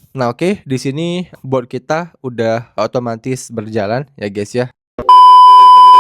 Nah, oke, di sini bot kita udah otomatis berjalan ya guys ya.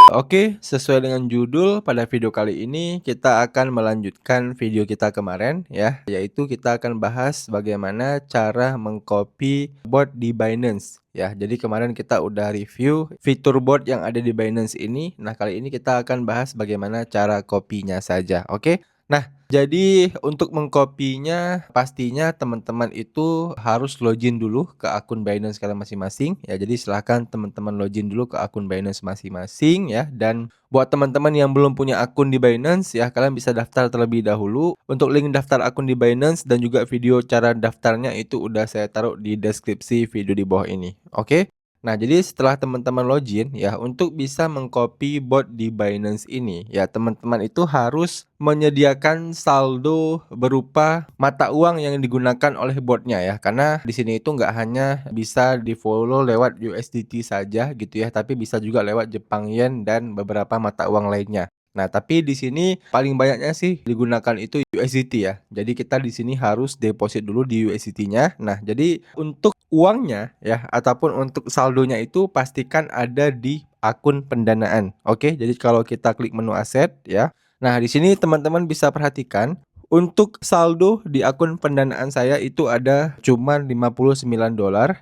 Oke, sesuai dengan judul pada video kali ini kita akan melanjutkan video kita kemarin ya, yaitu kita akan bahas bagaimana cara mengcopy bot di Binance ya. Jadi kemarin kita udah review fitur bot yang ada di Binance ini. Nah, kali ini kita akan bahas bagaimana cara copy-nya saja. Oke. Nah, jadi untuk mengkopinya pastinya teman-teman itu harus login dulu ke akun Binance kalian masing-masing ya. Jadi silahkan teman-teman login dulu ke akun Binance masing-masing ya. Dan buat teman-teman yang belum punya akun di Binance ya, kalian bisa daftar terlebih dahulu. Untuk link daftar akun di Binance dan juga video cara daftarnya itu udah saya taruh di deskripsi video di bawah ini. Oke. Nah, jadi setelah teman-teman login ya, untuk bisa mengcopy bot di Binance ini ya, teman-teman itu harus menyediakan saldo berupa mata uang yang digunakan oleh botnya ya. Karena di sini itu nggak hanya bisa di-follow lewat USDT saja gitu ya, tapi bisa juga lewat Jepang Yen dan beberapa mata uang lainnya. Nah, tapi di sini paling banyaknya sih digunakan itu USDT ya. Jadi kita di sini harus deposit dulu di USDT-nya. Nah, jadi untuk uangnya ya ataupun untuk saldonya itu pastikan ada di akun pendanaan. Oke, jadi kalau kita klik menu aset ya. Nah, di sini teman-teman bisa perhatikan untuk saldo di akun pendanaan saya itu ada cuman $59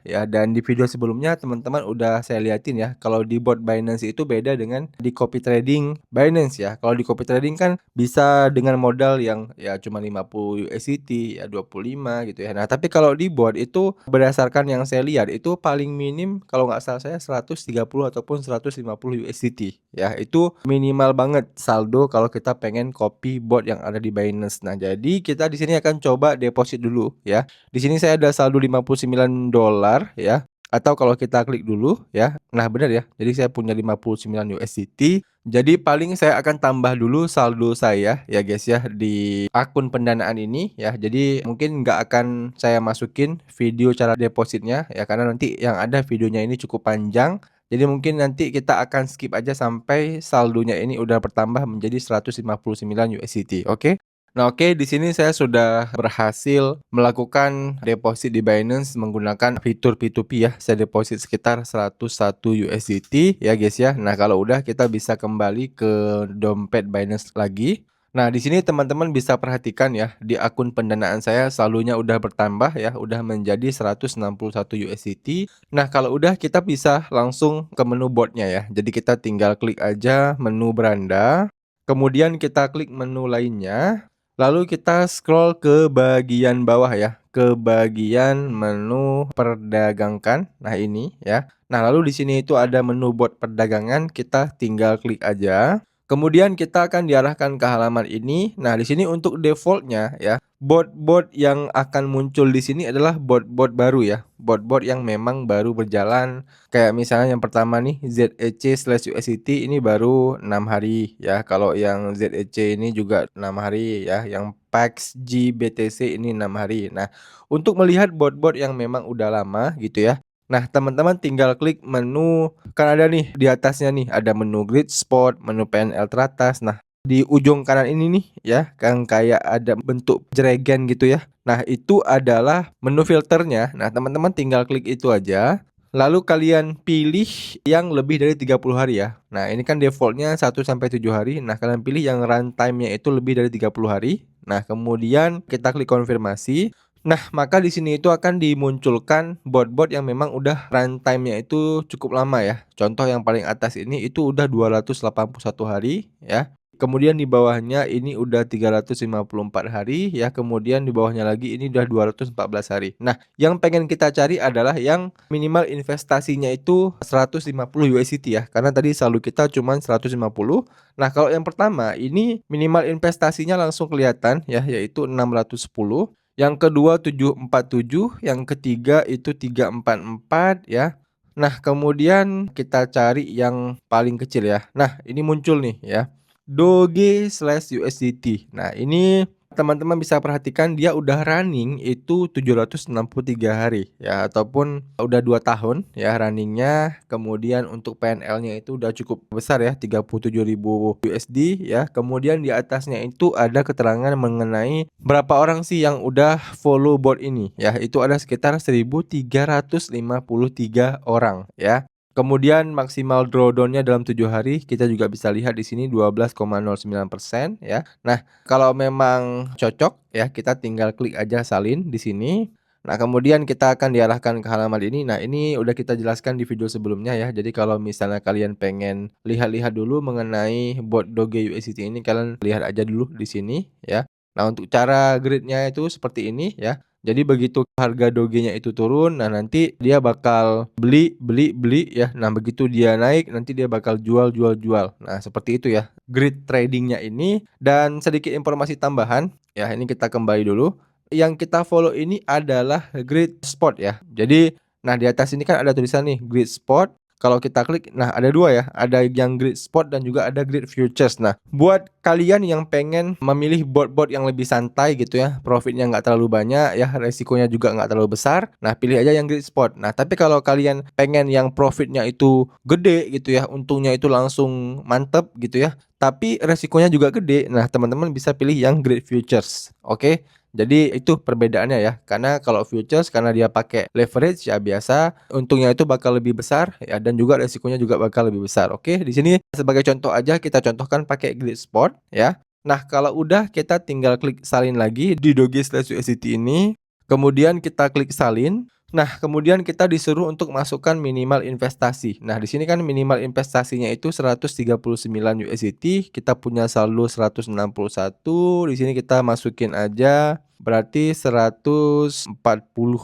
ya, dan di video sebelumnya teman-teman udah saya liatin ya kalau di bot Binance itu beda dengan di copy trading Binance ya. Kalau di copy trading kan bisa dengan modal yang ya cuma 50 USDT ya 25 gitu ya. Nah, tapi kalau di bot itu berdasarkan yang saya lihat itu paling minim kalau nggak salah saya 130 ataupun 150 USDT ya. Itu minimal banget saldo kalau kita pengen copy bot yang ada di Binance. Nah, jadi kita di sini akan coba deposit dulu ya. Di sini saya ada saldo $59 ya. Atau kalau kita klik dulu ya. Nah, benar ya. Jadi saya punya 59 USDT. Jadi paling saya akan tambah dulu saldo saya ya guys ya di akun pendanaan ini ya. Jadi mungkin nggak akan saya masukin video cara depositnya ya, karena nanti yang ada videonya ini cukup panjang. Jadi mungkin nanti kita akan skip aja sampai saldonya ini udah bertambah menjadi 159 USDT. Oke. Nah, oke, di sini saya sudah berhasil melakukan deposit di Binance menggunakan fitur P2P ya. Saya deposit sekitar 101 USDT ya guys ya. Nah, kalau udah kita bisa kembali ke dompet Binance lagi. Nah, di sini teman-teman bisa perhatikan ya, di akun pendanaan saya saldonya udah bertambah ya, udah menjadi 161 USDT. Nah, kalau udah kita bisa langsung ke menu botnya ya. Jadi kita tinggal klik aja menu beranda, kemudian kita klik menu lainnya. Lalu kita scroll ke bagian bawah ya, ke bagian menu perdagangkan. Nah, ini ya. Nah, lalu di sini itu ada menu bot perdagangan, kita tinggal klik aja. Kemudian kita akan diarahkan ke halaman ini. Nah, di sini untuk defaultnya ya, bot-bot yang akan muncul di sini adalah bot-bot baru ya. Bot-bot yang memang baru berjalan. Kayak misalnya yang pertama nih ZEC/USDT ini baru 6 hari ya. Kalau yang ZEC ini juga 6 hari ya. Yang PAX GBTC ini 6 hari. Nah, untuk melihat bot-bot yang memang udah lama gitu ya. Nah, teman-teman tinggal klik menu, kan ada nih di atasnya nih, ada menu grid spot, menu PNL teratas. Nah, di ujung kanan ini nih ya, kan kayak ada bentuk jerigen gitu ya. Nah, itu adalah menu filternya. Nah, teman-teman tinggal klik itu aja. Lalu kalian pilih yang lebih dari 30 hari ya. Nah, ini kan defaultnya 1 sampai 7 hari. Nah, kalian pilih yang runtime-nya itu lebih dari 30 hari. Nah, kemudian kita klik konfirmasi. Nah, maka di sini itu akan dimunculkan bot-bot yang memang udah runtime-nya itu cukup lama ya. Contoh yang paling atas ini itu udah 281 hari ya. Kemudian di bawahnya ini udah 354 hari ya. Kemudian di bawahnya lagi ini udah 214 hari. Nah, yang pengen kita cari adalah yang minimal investasinya itu 150 USDT ya. Karena tadi saldo kita cuma 150. Nah, kalau yang pertama ini minimal investasinya langsung kelihatan ya, yaitu 610. Yang kedua 747, yang ketiga itu 344 ya. Nah, kemudian kita cari yang paling kecil ya. Nah, ini muncul nih ya. Doge/USDT. Nah, ini teman-teman bisa perhatikan dia udah running itu 763 hari ya, ataupun udah 2 tahun ya runningnya. Kemudian untuk PNL-nya itu udah cukup besar ya, 37.000 USD ya. Kemudian di atasnya itu ada keterangan mengenai berapa orang sih yang udah follow bot ini ya, itu ada sekitar 1.353 orang ya. Kemudian maksimal drawdown-nya dalam 7 hari kita juga bisa lihat di sini 12,09% ya. Nah, kalau memang cocok ya, kita tinggal klik aja salin di sini. Nah, kemudian kita akan diarahkan ke halaman ini. Nah, ini udah kita jelaskan di video sebelumnya ya. Jadi kalau misalnya kalian pengen lihat-lihat dulu mengenai bot Doge USDT ini, kalian lihat aja dulu di sini ya. Nah, untuk cara grid-nya itu seperti ini ya. Jadi begitu harga Doge-nya itu turun, nah nanti dia bakal beli ya. Nah, begitu dia naik, nanti dia bakal jual. Nah, seperti itu ya grid trading-nya ini. Dan sedikit informasi tambahan, ya ini kita kembali dulu. Yang kita follow ini adalah grid spot ya. Jadi, nah di atas ini kan ada tulisan nih grid spot. Kalau kita klik, nah ada dua ya, ada yang grid spot dan juga ada grid futures. Nah, buat kalian yang pengen memilih bot-bot yang lebih santai gitu ya, profitnya nggak terlalu banyak ya, resikonya juga nggak terlalu besar, nah pilih aja yang grid spot. Nah, tapi kalau kalian pengen yang profitnya itu gede gitu ya, untungnya itu langsung mantep gitu ya, tapi resikonya juga gede, nah teman-teman bisa pilih yang grid futures. Oke. Jadi itu perbedaannya ya, karena kalau futures karena dia pakai leverage ya biasa, untungnya itu bakal lebih besar ya, dan juga resikonya juga bakal lebih besar. Oke, di sini sebagai contoh aja kita contohkan pakai grid spot ya. Nah, kalau udah kita tinggal klik salin lagi di Doge/USDT ini, kemudian kita klik salin. Nah, kemudian kita disuruh untuk masukkan minimal investasi. Nah, di sini kan minimal investasinya itu 139 USDT, kita punya saldo 161, di sini kita masukin aja berarti 140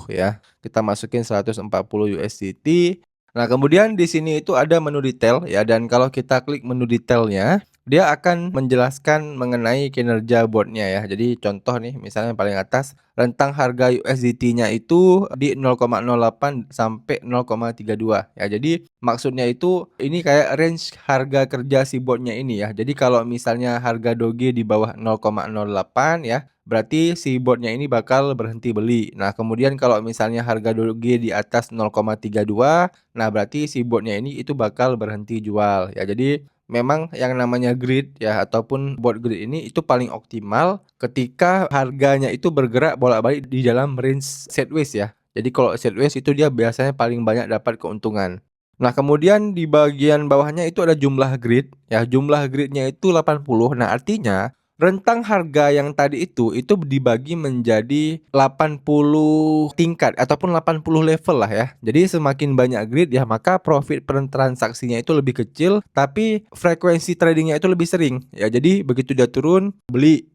ya. Kita masukin 140 USDT. Nah, kemudian di sini itu ada menu detail ya, dan kalau kita klik menu detailnya, dia akan menjelaskan mengenai kinerja botnya ya. Jadi contoh nih, misalnya yang paling atas, rentang harga USDT-nya itu di 0,08 sampai 0,32 ya. Jadi maksudnya itu ini kayak range harga kerja si botnya ini ya. Jadi kalau misalnya harga Doge di bawah 0,08 ya, berarti si botnya ini bakal berhenti beli. Nah, kemudian kalau misalnya harga Doge di atas 0,32, nah berarti si botnya ini itu bakal berhenti jual ya. Jadi memang yang namanya grid ya ataupun bot grid ini itu paling optimal ketika harganya itu bergerak bolak-balik di dalam range sideways ya. Jadi kalau sideways itu dia biasanya paling banyak dapat keuntungan. Nah, kemudian di bagian bawahnya itu ada jumlah grid ya. Jumlah gridnya itu 80. Nah, artinya rentang harga yang tadi itu dibagi menjadi 80 tingkat ataupun 80 level lah ya. Jadi semakin banyak grid ya, maka profit per transaksinya itu lebih kecil, tapi frekuensi tradingnya itu lebih sering. Ya, jadi begitu dia turun, beli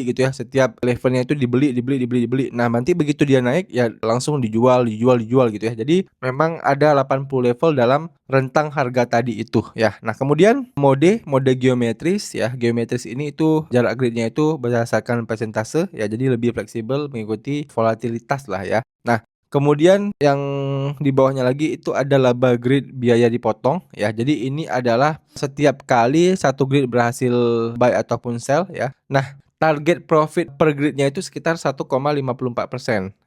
gitu ya. Setiap levelnya itu dibeli. Nah, nanti begitu dia naik ya langsung dijual gitu ya. Jadi memang ada 80 level dalam rentang harga tadi itu ya. Nah, kemudian mode geometris ya. Geometris ini itu jarak gridnya itu berdasarkan persentase ya. Jadi lebih fleksibel mengikuti volatilitas lah ya. Nah, kemudian yang di bawahnya lagi itu ada laba grid biaya dipotong ya. Jadi ini adalah setiap kali satu grid berhasil buy ataupun sell ya. Nah, target profit per gridnya itu sekitar 1,54%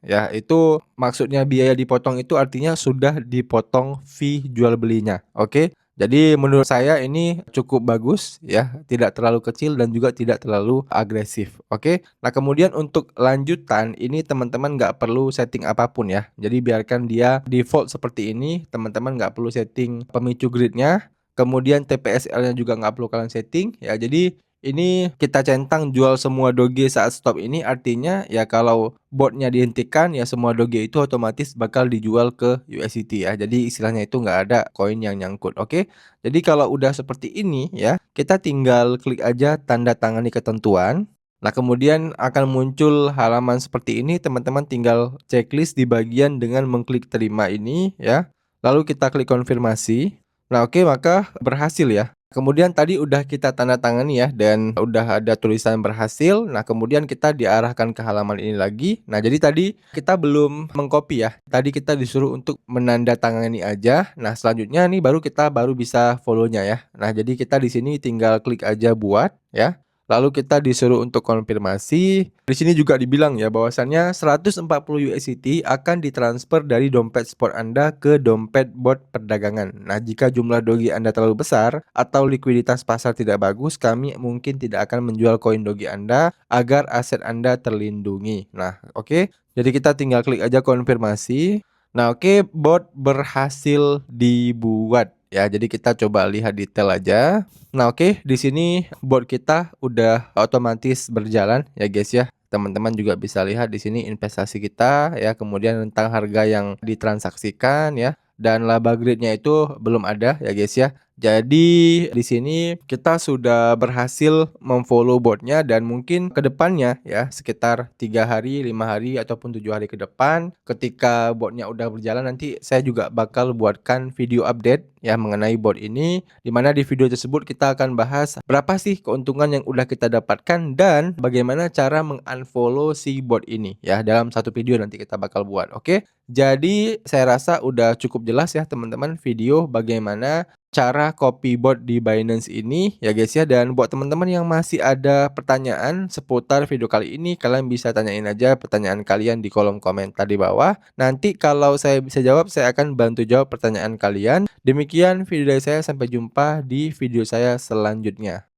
ya. Itu maksudnya biaya dipotong itu artinya sudah dipotong fee jual belinya. Oke. Jadi menurut saya ini cukup bagus ya, tidak terlalu kecil dan juga tidak terlalu agresif. Oke. Nah, kemudian untuk lanjutan ini teman-teman nggak perlu setting apapun ya. Jadi biarkan dia default seperti ini, teman-teman nggak perlu setting pemicu gridnya. Kemudian TPSL-nya juga nggak perlu kalian setting ya. Jadi ini kita centang jual semua Doge saat stop ini artinya ya kalau botnya dihentikan ya semua Doge itu otomatis bakal dijual ke USDT ya. Jadi istilahnya itu nggak ada koin yang nyangkut. Oke. Jadi kalau udah seperti ini ya, kita tinggal klik aja tanda tangani ketentuan. Nah, kemudian akan muncul halaman seperti ini, teman-teman tinggal checklist di bagian dengan mengklik terima ini ya. Lalu kita klik konfirmasi. Nah, oke, maka berhasil ya. Kemudian tadi udah kita tanda tangani ya dan udah ada tulisan berhasil. Nah, kemudian kita diarahkan ke halaman ini lagi. Nah, jadi tadi kita belum mengcopy ya. Tadi kita disuruh untuk menandatangani aja. Nah, selanjutnya nih baru kita bisa follow-nya ya. Nah, jadi kita di sini tinggal klik aja buat ya. Lalu kita disuruh untuk konfirmasi. Di sini juga dibilang ya bahwasannya 140 USDT akan ditransfer dari dompet spot Anda ke dompet bot perdagangan. Nah, jika jumlah dogi Anda terlalu besar atau likuiditas pasar tidak bagus, kami mungkin tidak akan menjual koin dogi Anda agar aset Anda terlindungi. Nah, oke. Jadi kita tinggal klik aja konfirmasi. Nah, oke, bot berhasil dibuat ya. Jadi kita coba lihat detail aja. Nah, oke, di sini bot kita udah otomatis berjalan ya guys ya. Teman-teman juga bisa lihat di sini investasi kita ya, kemudian tentang harga yang ditransaksikan ya, dan laba gridnya itu belum ada ya guys ya. Jadi di sini kita sudah berhasil memfollow botnya dan mungkin kedepannya ya sekitar 3 hari, 5 hari ataupun 7 hari ke depan ketika botnya udah berjalan nanti saya juga bakal buatkan video update ya mengenai bot ini, dimana di video tersebut kita akan bahas berapa sih keuntungan yang udah kita dapatkan dan bagaimana cara mengunfollow si bot ini ya, dalam satu video nanti kita bakal buat. Oke, jadi saya rasa udah cukup jelas ya teman-teman video bagaimana cara copy bot di Binance ini ya guys ya. Dan buat teman-teman yang masih ada pertanyaan seputar video kali ini, kalian bisa tanyain aja pertanyaan kalian di kolom komentar di bawah. Nanti kalau saya bisa jawab, saya akan bantu jawab pertanyaan kalian. Demikian video dari saya, sampai jumpa di video saya selanjutnya.